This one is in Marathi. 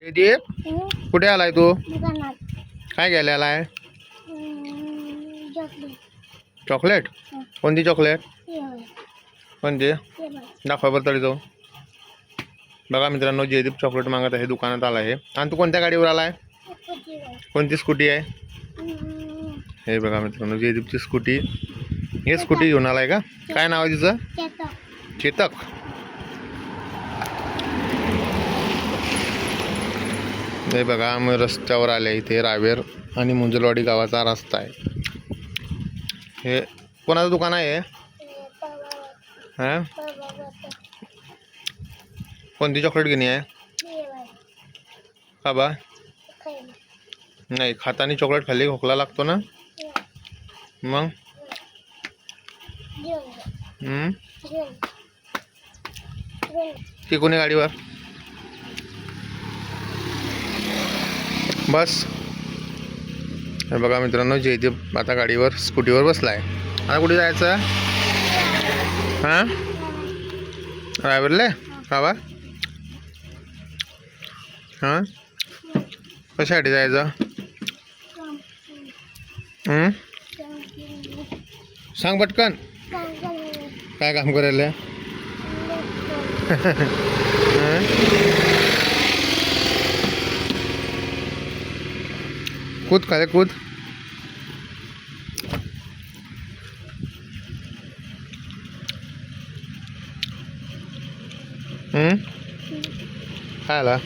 जयदीप कुठे आलाय तू? दुकानात काय घ्यायला आलाय? चॉकलेट. चॉकलेट? कोणती चॉकलेट? कोणती? दाखवा बरं तरी जाऊ. बघा मित्रांनो, जयदीप चॉकलेट मागत आहे, दुकानात आला आहे. आणि तू कोणत्या गाडीवर आलाय? कोणती स्कूटी आहे? हे बघा मित्रांनो, जयदीपची स्कूटी. हे स्कूटी घेऊन आलाय का? काय नाव आहे तिचं? चेतक. हे बघा, आम्ही रस्त्यावर आले. इथे रावेर आणि मुंजलवाडी गावाचा रस्ता आहे. हे कोणाचं दुकान आहे? हां, कोणती चॉकलेट घेणे आहे? का बा? नाही, खातानी चॉकलेट खाल्ली खोकला लागतो ना मग. ती कोणी गाडीवर? बस. हे बघा मित्रांनो, जयदीप आता गाडीवर स्कूटीवर बसला आहे. आता कुठे जायचं? हां, रायवरले का बा? हां, कशासाठी जायचं? सांग पटकन. काय काम करायला? कूद खाले कूद. काय आला?